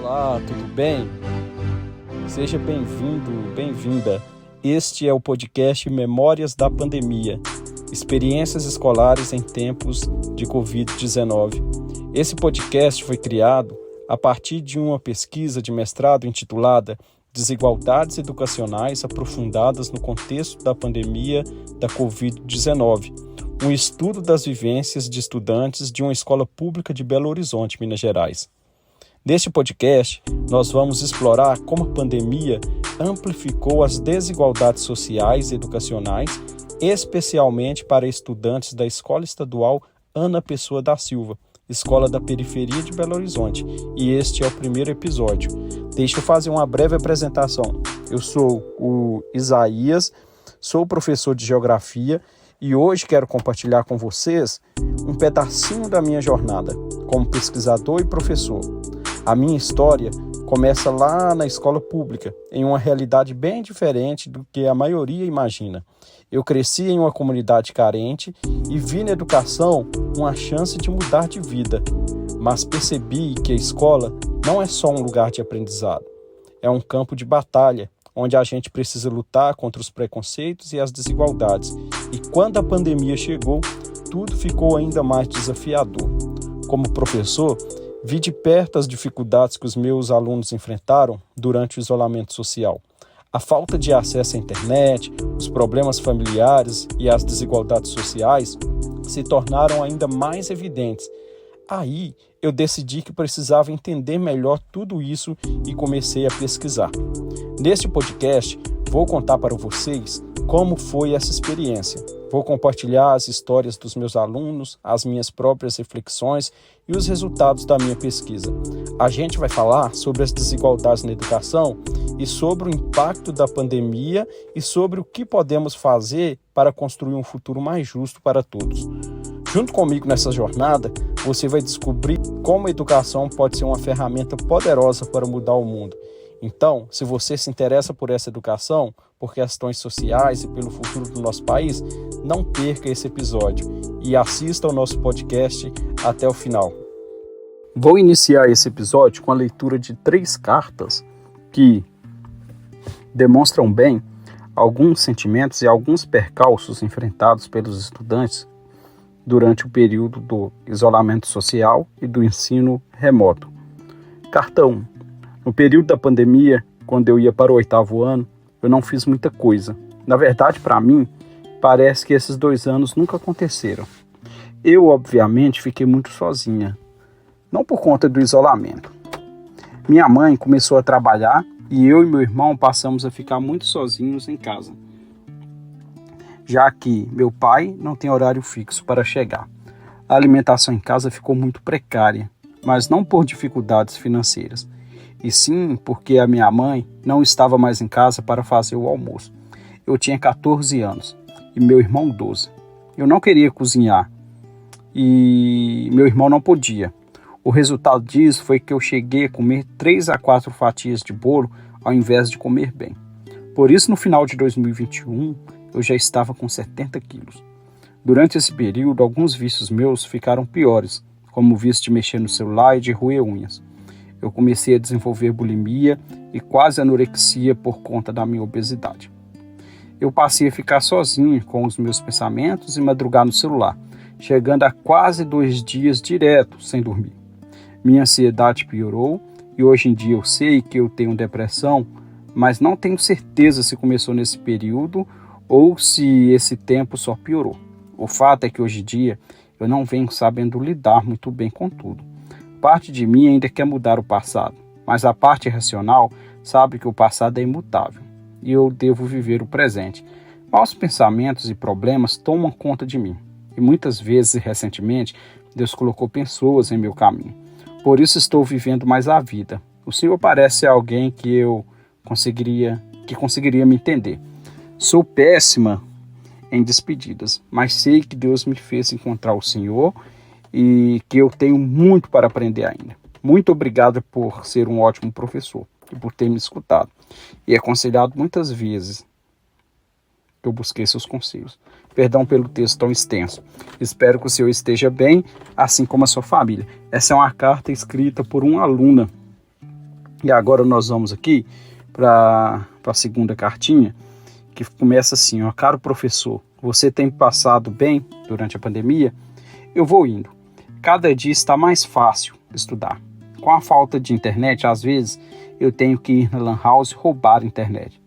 Olá, tudo bem? Seja bem-vindo, bem-vinda. Este é o podcast Memórias da Pandemia, experiências escolares em tempos de Covid-19. Esse podcast foi criado a partir de uma pesquisa de mestrado intitulada Desigualdades Educacionais Aprofundadas no Contexto da Pandemia da Covid-19, um estudo das vivências de estudantes de uma escola pública de Belo Horizonte, Minas Gerais. Neste podcast, nós vamos explorar como a pandemia amplificou as desigualdades sociais e educacionais, especialmente para estudantes da Escola Estadual Ana Pessoa da Silva, escola da periferia de Belo Horizonte, e este é o primeiro episódio. Deixa eu fazer uma breve apresentação. Eu sou o Isaías, sou professor de Geografia e hoje quero compartilhar com vocês um pedacinho da minha jornada como pesquisador e professor. A minha história começa lá na escola pública, em uma realidade bem diferente do que a maioria imagina. Eu cresci em uma comunidade carente e vi na educação uma chance de mudar de vida, mas percebi que a escola não é só um lugar de aprendizado, é um campo de batalha, onde a gente precisa lutar contra os preconceitos e as desigualdades. E quando a pandemia chegou, tudo ficou ainda mais desafiador. Como professor, vi de perto as dificuldades que os meus alunos enfrentaram durante o isolamento social. A falta de acesso à internet, os problemas familiares e as desigualdades sociais se tornaram ainda mais evidentes. Aí eu decidi que precisava entender melhor tudo isso e comecei a pesquisar. Neste podcast, vou contar para vocês como foi essa experiência. Vou compartilhar as histórias dos meus alunos, as minhas próprias reflexões e os resultados da minha pesquisa. A gente vai falar sobre as desigualdades na educação e sobre o impacto da pandemia e sobre o que podemos fazer para construir um futuro mais justo para todos. Junto comigo nessa jornada, você vai descobrir como a educação pode ser uma ferramenta poderosa para mudar o mundo. Então, se você se interessa por essa educação, por questões sociais e pelo futuro do nosso país, não perca esse episódio e assista ao nosso podcast até o final. Vou iniciar esse episódio com a leitura de 3 cartas que demonstram bem alguns sentimentos e alguns percalços enfrentados pelos estudantes durante o período do isolamento social e do ensino remoto. Carta 1. No período da pandemia, quando eu ia para o 8º ano, eu não fiz muita coisa. Na verdade, para mim, parece que esses 2 anos nunca aconteceram. Eu, obviamente, fiquei muito sozinha, não por conta do isolamento. Minha mãe começou a trabalhar e eu e meu irmão passamos a ficar muito sozinhos em casa, já que meu pai não tem horário fixo para chegar. A alimentação em casa ficou muito precária, mas não por dificuldades financeiras, e sim porque a minha mãe não estava mais em casa para fazer o almoço. Eu tinha 14 anos e meu irmão 12. Eu não queria cozinhar e meu irmão não podia. O resultado disso foi que eu cheguei a comer 3 a 4 fatias de bolo ao invés de comer bem. Por isso, no final de 2021, eu já estava com 70 quilos. Durante esse período, alguns vícios meus ficaram piores, como o vício de mexer no celular e de roer unhas. Eu comecei a desenvolver bulimia e quase anorexia por conta da minha obesidade. Eu passei a ficar sozinho com os meus pensamentos e madrugar no celular, chegando a quase 2 dias direto sem dormir. Minha ansiedade piorou e hoje em dia eu sei que eu tenho depressão, mas não tenho certeza se começou nesse período ou se esse tempo só piorou. O fato é que hoje em dia eu não venho sabendo lidar muito bem com tudo. Parte de mim ainda quer mudar o passado, mas a parte racional sabe que o passado é imutável e eu devo viver o presente. Maus pensamentos e problemas tomam conta de mim e muitas vezes e recentemente Deus colocou pessoas em meu caminho. Por isso estou vivendo mais a vida. O Senhor parece alguém que conseguiria me entender. Sou péssima em despedidas, mas sei que Deus me fez encontrar o Senhor e que eu tenho muito para aprender ainda. Muito obrigado por ser um ótimo professor e por ter me escutado e aconselhado muitas vezes que eu busquei seus conselhos. Perdão pelo texto tão extenso. Espero que o senhor esteja bem, assim como a sua família. Essa é uma carta escrita por uma aluna E agora nós vamos aqui para a segunda cartinha, que começa assim, ó: caro professor, você tem passado bem durante a pandemia? Eu vou indo. Cada dia está mais fácil estudar. Com a falta de internet, às vezes, eu tenho que ir na Lan House roubar a internet,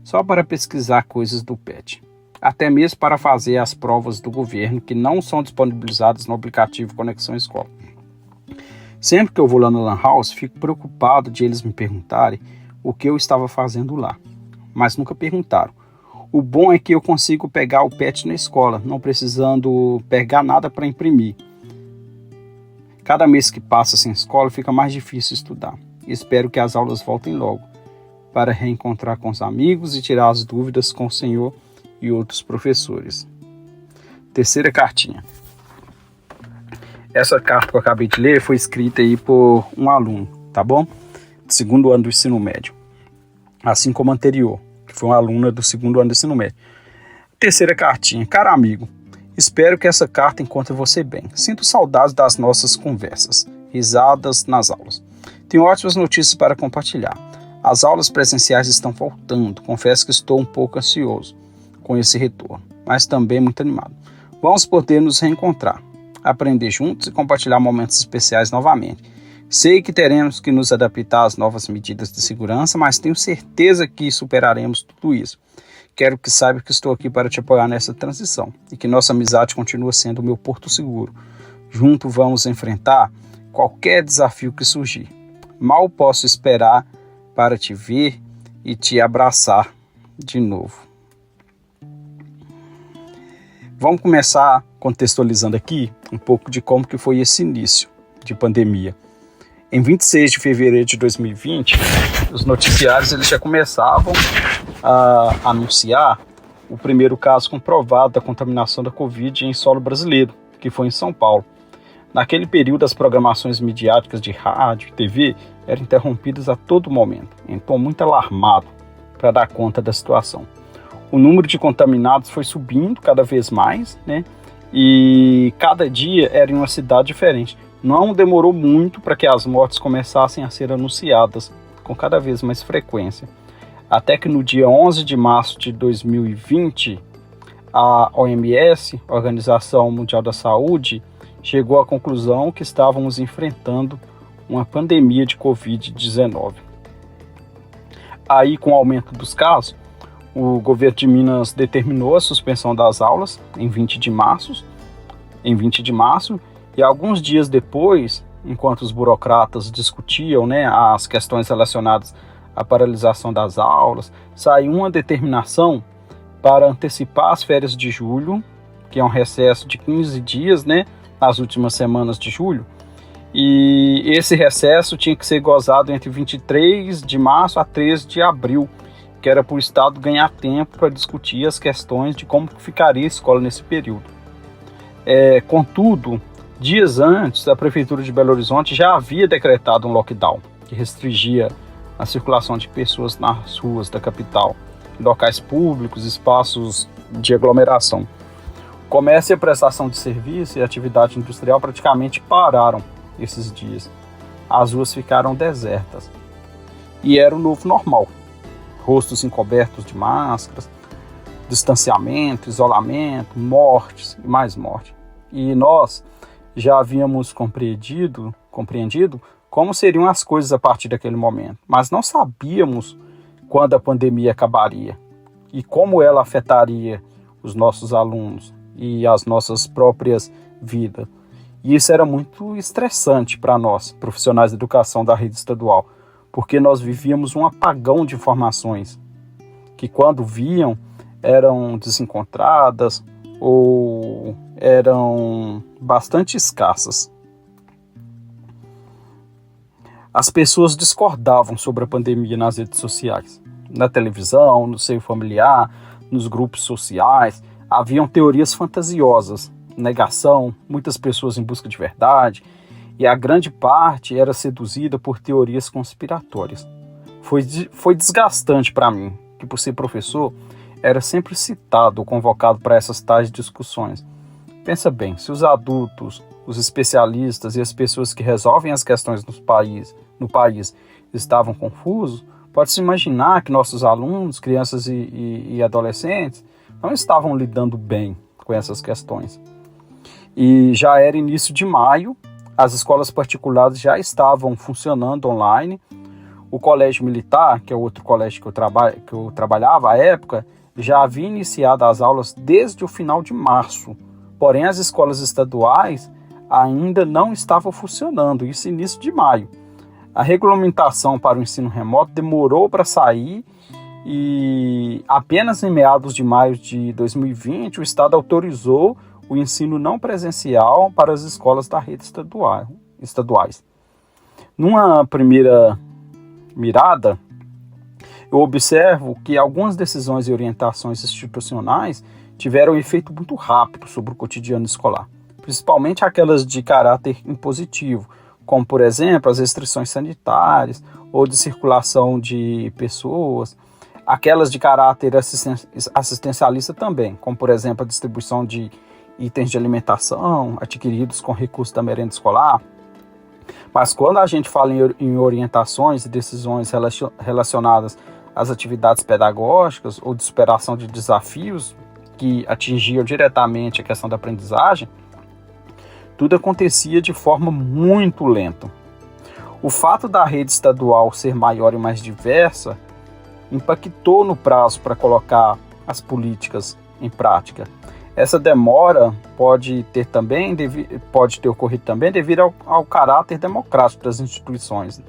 só para pesquisar coisas do PET. Até mesmo para fazer as provas do governo, que não são disponibilizadas no aplicativo Conexão Escola. Sempre que eu vou lá na Lan House, fico preocupado de eles me perguntarem o que eu estava fazendo lá. Mas nunca perguntaram. O bom é que eu consigo pegar o PET na escola, não precisando pegar nada para imprimir. Cada mês que passa sem escola fica mais difícil estudar. Espero que as aulas voltem logo, para reencontrar com os amigos e tirar as dúvidas com o senhor e outros professores. Terceira cartinha. Essa carta que eu acabei de ler foi escrita aí por um aluno, tá bom? Do segundo ano do ensino médio. Assim como a anterior, que foi uma aluna do segundo ano do ensino médio. Terceira cartinha. Caro amigo, espero que essa carta encontre você bem. Sinto saudades das nossas conversas, risadas nas aulas. Tenho ótimas notícias para compartilhar. As aulas presenciais estão voltando. Confesso que estou um pouco ansioso com esse retorno, mas também muito animado. Vamos poder nos reencontrar, aprender juntos e compartilhar momentos especiais novamente. Sei que teremos que nos adaptar às novas medidas de segurança, mas tenho certeza que superaremos tudo isso. Quero que saiba que estou aqui para te apoiar nessa transição e que nossa amizade continua sendo o meu porto seguro. Junto vamos enfrentar qualquer desafio que surgir. Mal posso esperar para te ver e te abraçar de novo. Vamos começar contextualizando aqui um pouco de como que foi esse início de pandemia. Em 26 de fevereiro de 2020, os noticiários eles já começavam a anunciar o primeiro caso comprovado da contaminação da Covid em solo brasileiro, que foi em São Paulo. Naquele período, as programações midiáticas de rádio e TV eram interrompidas a todo momento, em tom muito alarmado para dar conta da situação. O número de contaminados foi subindo cada vez mais, né? E cada dia era em uma cidade diferente. Não demorou muito para que as mortes começassem a ser anunciadas com cada vez mais frequência. Até que no dia 11 de março de 2020, a OMS, Organização Mundial da Saúde, chegou à conclusão que estávamos enfrentando uma pandemia de Covid-19. Aí, com o aumento dos casos, o governo de Minas determinou a suspensão das aulas em 20 de março, e alguns dias depois, enquanto os burocratas discutiam, as questões relacionadas à paralisação das aulas, saiu uma determinação para antecipar as férias de julho, que é um recesso de 15 dias, nas últimas semanas de julho, e esse recesso tinha que ser gozado entre 23 de março a 13 de abril, que era para o Estado ganhar tempo para discutir as questões de como ficaria a escola nesse período. Contudo, dias antes, a Prefeitura de Belo Horizonte já havia decretado um lockdown, que restringia a circulação de pessoas nas ruas da capital, locais públicos, espaços de aglomeração. O comércio e a prestação de serviço e a atividade industrial praticamente pararam esses dias. As ruas ficaram desertas. E era o novo normal. Rostos encobertos de máscaras, distanciamento, isolamento, mortes e mais morte. E nós já havíamos compreendido como seriam as coisas a partir daquele momento, mas não sabíamos quando a pandemia acabaria e como ela afetaria os nossos alunos e as nossas próprias vidas. E isso era muito estressante para nós, profissionais de educação da rede estadual, porque nós vivíamos um apagão de informações que, quando viam, eram desencontradas ou eram bastante escassas. As pessoas discordavam sobre a pandemia nas redes sociais, na televisão, no seio familiar, nos grupos sociais. Haviam teorias fantasiosas, negação, muitas pessoas em busca de verdade, e a grande parte era seduzida por teorias conspiratórias. Foi desgastante para mim, que por ser professor, era sempre citado ou convocado para essas tais discussões. Pensa bem, se os adultos, os especialistas e as pessoas que resolvem as questões no país estavam confusos, pode-se imaginar que nossos alunos, crianças e adolescentes, não estavam lidando bem com essas questões. E já era início de maio, as escolas particulares já estavam funcionando online. O Colégio Militar, que é outro colégio que eu trabalhava à época, já havia iniciado as aulas desde o final de março. Porém, as escolas estaduais ainda não estavam funcionando, isso início de maio. A regulamentação para o ensino remoto demorou para sair e apenas em meados de maio de 2020 o Estado autorizou o ensino não presencial para as escolas da rede estaduais. Numa primeira mirada, eu observo que algumas decisões e orientações institucionais tiveram um efeito muito rápido sobre o cotidiano escolar, principalmente aquelas de caráter impositivo, como, por exemplo, as restrições sanitárias ou de circulação de pessoas, aquelas de caráter assistencialista também, como, por exemplo, a distribuição de itens de alimentação adquiridos com recursos da merenda escolar. Mas quando a gente fala em orientações e decisões relacionadas às atividades pedagógicas ou de superação de desafios que atingiam diretamente a questão da aprendizagem, tudo acontecia de forma muito lenta. O fato da rede estadual ser maior e mais diversa impactou no prazo para colocar as políticas em prática. Essa demora pode ter ocorrido também devido ao caráter democrático das instituições,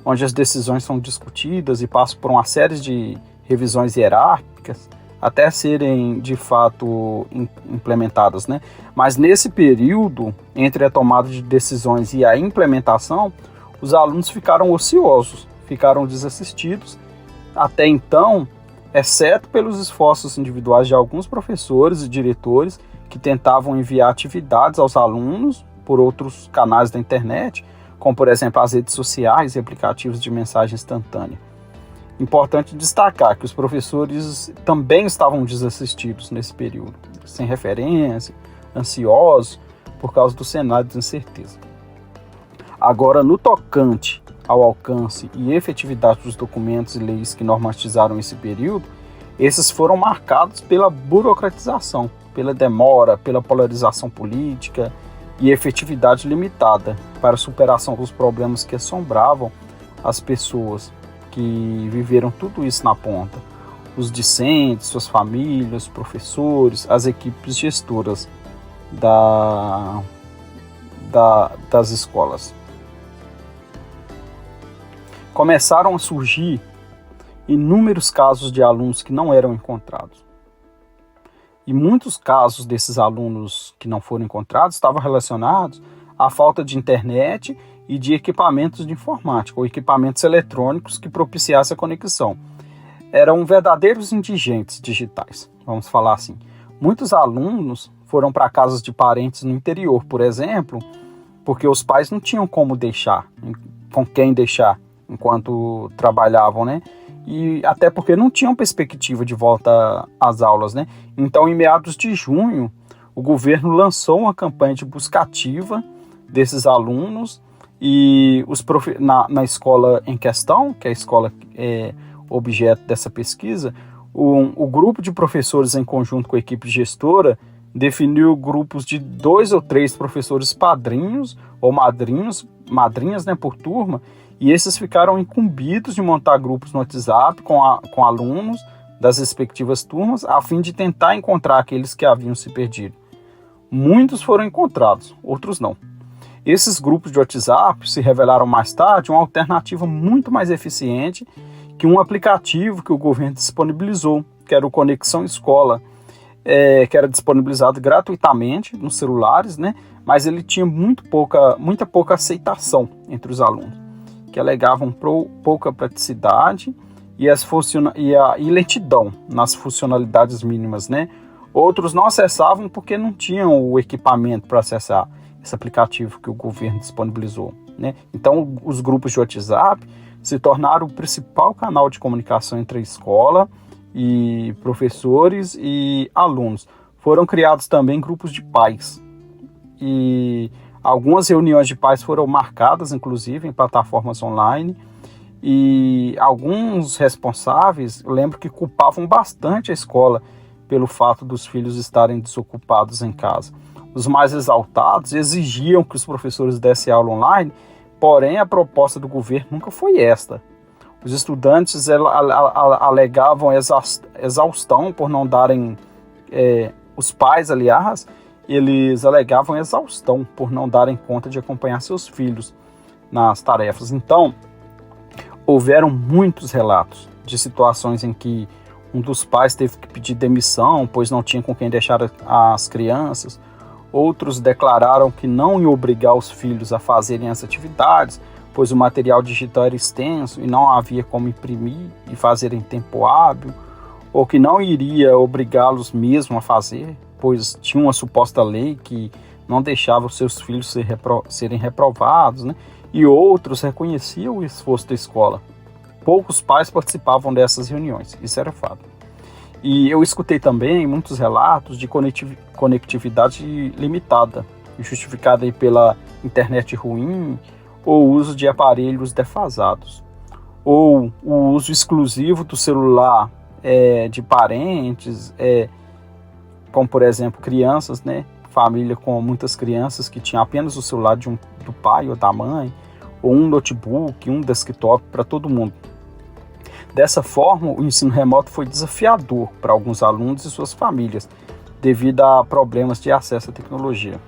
onde as decisões são discutidas e passam por uma série de revisões hierárquicas até serem de fato implementadas, né? Mas nesse período, entre a tomada de decisões e a implementação, os alunos ficaram ociosos, ficaram desassistidos, até então, exceto pelos esforços individuais de alguns professores e diretores que tentavam enviar atividades aos alunos por outros canais da internet, como, por exemplo, as redes sociais e aplicativos de mensagem instantânea. Importante destacar que os professores também estavam desassistidos nesse período, sem referência, ansiosos, por causa do cenário de incerteza. Agora, no tocante ao alcance e efetividade dos documentos e leis que normatizaram esse período, esses foram marcados pela burocratização, pela demora, pela polarização política e efetividade limitada para a superação dos problemas que assombravam as pessoas que viveram tudo isso na ponta. Os discentes, suas famílias, os professores, as equipes gestoras das escolas. Começaram a surgir inúmeros casos de alunos que não eram encontrados. E muitos casos desses alunos que não foram encontrados estavam relacionados à falta de internet e de equipamentos de informática, ou equipamentos eletrônicos que propiciassem a conexão. Eram verdadeiros indigentes digitais, vamos falar assim. Muitos alunos foram para casas de parentes no interior, por exemplo, porque os pais não tinham como deixar, com quem deixar, enquanto trabalhavam, né? E até porque não tinham perspectiva de volta às aulas, né? Então, em meados de junho, o governo lançou uma campanha de busca ativa desses alunos e na escola em questão, que é a escola objeto dessa pesquisa, o grupo de professores, em conjunto com a equipe gestora, definiu grupos de 2 ou 3 professores padrinhos ou madrinhas, né, por turma, e esses ficaram incumbidos de montar grupos no WhatsApp com alunos das respectivas turmas, a fim de tentar encontrar aqueles que haviam se perdido. Muitos foram encontrados, outros não. Esses grupos de WhatsApp se revelaram mais tarde uma alternativa muito mais eficiente que um aplicativo que o governo disponibilizou, que era o Conexão Escola, que era disponibilizado gratuitamente nos celulares, né? Mas ele tinha muita pouca aceitação entre os alunos, que alegavam pouca praticidade e lentidão nas funcionalidades mínimas, né? Outros não acessavam porque não tinham o equipamento para acessar esse aplicativo que o governo disponibilizou, né? Então, os grupos de WhatsApp se tornaram o principal canal de comunicação entre a escola e professores e alunos. Foram criados também grupos de pais e algumas reuniões de pais foram marcadas, inclusive, em plataformas online, E alguns responsáveis, eu lembro que culpavam bastante a escola pelo fato dos filhos estarem desocupados em casa. Os mais exaltados exigiam que os professores dessem aula online, porém a proposta do governo nunca foi esta. Os estudantes alegavam exaustão por não darem... os pais, aliás, eles alegavam exaustão por não darem conta de acompanhar seus filhos nas tarefas. Então, houveram muitos relatos de situações em que um dos pais teve que pedir demissão, pois não tinha com quem deixar as crianças. Outros declararam que não iam obrigar os filhos a fazerem as atividades, pois o material digital era extenso e não havia como imprimir e fazer em tempo hábil, ou que não iria obrigá-los mesmo a fazer, pois tinha uma suposta lei que não deixava os seus filhos serem reprovados, né? E outros reconheciam o esforço da escola. Poucos pais participavam dessas reuniões, isso era fato. E eu escutei também muitos relatos de conectividade limitada, justificada aí pela internet ruim, ou uso de aparelhos defasados, ou o uso exclusivo do celular de parentes, como por exemplo crianças, né? Família com muitas crianças que tinham apenas o celular do pai ou da mãe, ou um notebook, um desktop para todo mundo. Dessa forma, o ensino remoto foi desafiador para alguns alunos e suas famílias, devido a problemas de acesso à tecnologia.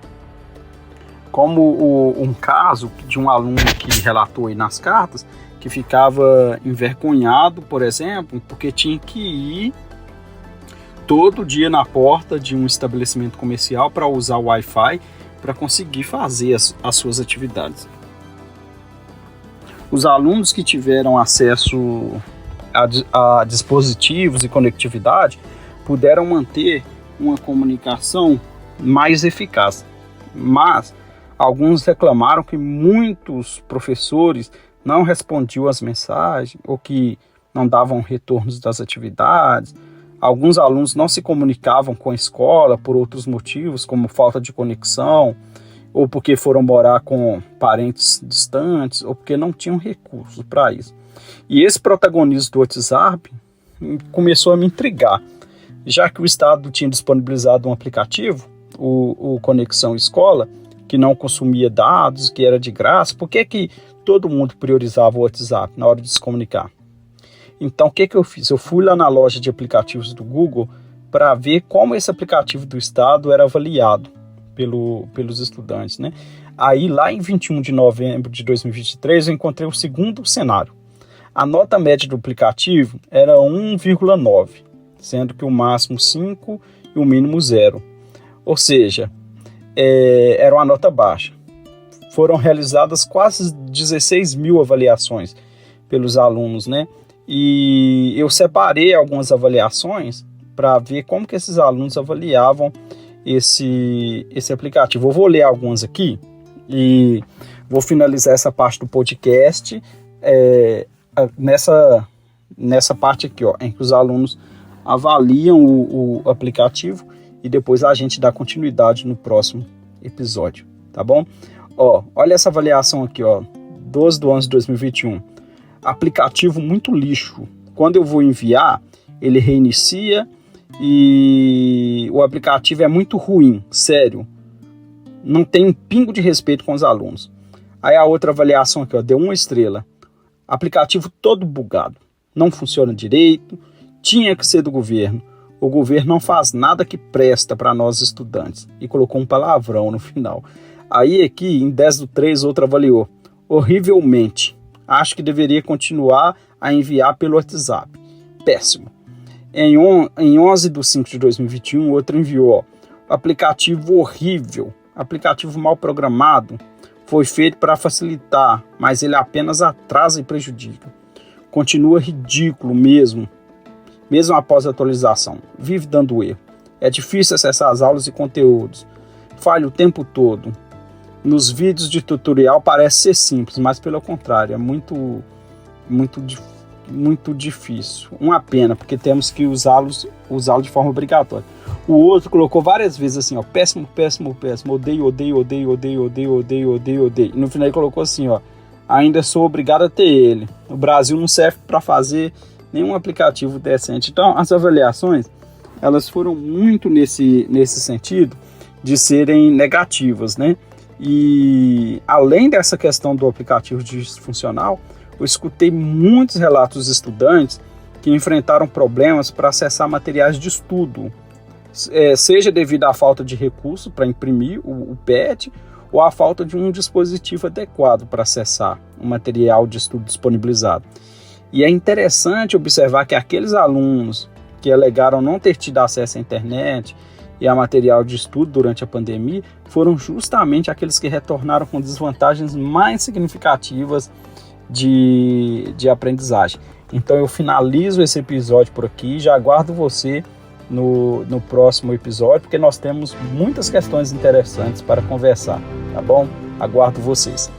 Como um caso de um aluno que relatou aí nas cartas, que ficava envergonhado, por exemplo, porque tinha que ir todo dia na porta de um estabelecimento comercial para usar o Wi-Fi para conseguir fazer as suas atividades. Os alunos que tiveram acesso a dispositivos e conectividade puderam manter uma comunicação mais eficaz, mas alguns reclamaram que muitos professores não respondiam às mensagens ou que não davam retornos das atividades. Alguns alunos não se comunicavam com a escola por outros motivos, como falta de conexão, ou porque foram morar com parentes distantes, ou porque não tinham recursos para isso. E esse protagonismo do WhatsApp começou a me intrigar, já que o Estado tinha disponibilizado um aplicativo, o Conexão Escola, que não consumia dados, que era de graça. Por que todo mundo priorizava o WhatsApp na hora de se comunicar? Então, o que eu fiz? Eu fui lá na loja de aplicativos do Google para ver como esse aplicativo do Estado era avaliado pelos estudantes, né? Aí, lá em 21 de novembro de 2023, eu encontrei o segundo cenário. A nota média do aplicativo era 1,9, sendo que o máximo 5 e o mínimo 0. Ou seja, era uma nota baixa. Foram realizadas quase 16 mil avaliações pelos alunos, né? E eu separei algumas avaliações para ver como que esses alunos avaliavam esse aplicativo. Eu vou ler algumas aqui e vou finalizar essa parte do podcast nessa parte aqui, ó, em que os alunos avaliam o aplicativo e depois a gente dá continuidade no próximo episódio, tá bom? Ó, olha essa avaliação aqui, ó, 12/11/2021. Aplicativo muito lixo. Quando eu vou enviar, ele reinicia e o aplicativo é muito ruim, sério. Não tem um pingo de respeito com os alunos. Aí a outra avaliação aqui, ó, deu 1 estrela. Aplicativo todo bugado, não funciona direito, tinha que ser do governo. O governo não faz nada que presta para nós estudantes. E colocou um palavrão no final. Aí aqui, em 10/3, outra avaliou. Horrivelmente. Acho que deveria continuar a enviar pelo WhatsApp. Péssimo. Em 11/5/2021, outro enviou. Ó, aplicativo horrível. Aplicativo mal programado. Foi feito para facilitar, mas ele apenas atrasa e prejudica. Continua ridículo mesmo após a atualização. Vive dando erro. É difícil acessar as aulas e conteúdos. Falha o tempo todo. Nos vídeos de tutorial parece ser simples, mas pelo contrário, é muito difícil. Uma pena, porque temos que usá-lo de forma obrigatória. O outro colocou várias vezes assim, ó, péssimo, péssimo, péssimo, odeio, odeio, odeio, odeio, odeio, odeio, odeio, odeio. E no final ele colocou assim, ó, ainda sou obrigado a ter ele. O Brasil não serve para fazer nenhum aplicativo decente. Então, as avaliações, elas foram muito nesse sentido de serem negativas, né? E além dessa questão do aplicativo disfuncional, eu escutei muitos relatos dos estudantes que enfrentaram problemas para acessar materiais de estudo, seja devido à falta de recurso para imprimir o PET ou à falta de um dispositivo adequado para acessar o material de estudo disponibilizado. E é interessante observar que aqueles alunos que alegaram não ter tido acesso à internet e a material de estudo durante a pandemia foram justamente aqueles que retornaram com desvantagens mais significativas de aprendizagem. Então eu finalizo esse episódio por aqui, já aguardo você no próximo episódio, porque nós temos muitas questões interessantes para conversar, tá bom? Aguardo vocês.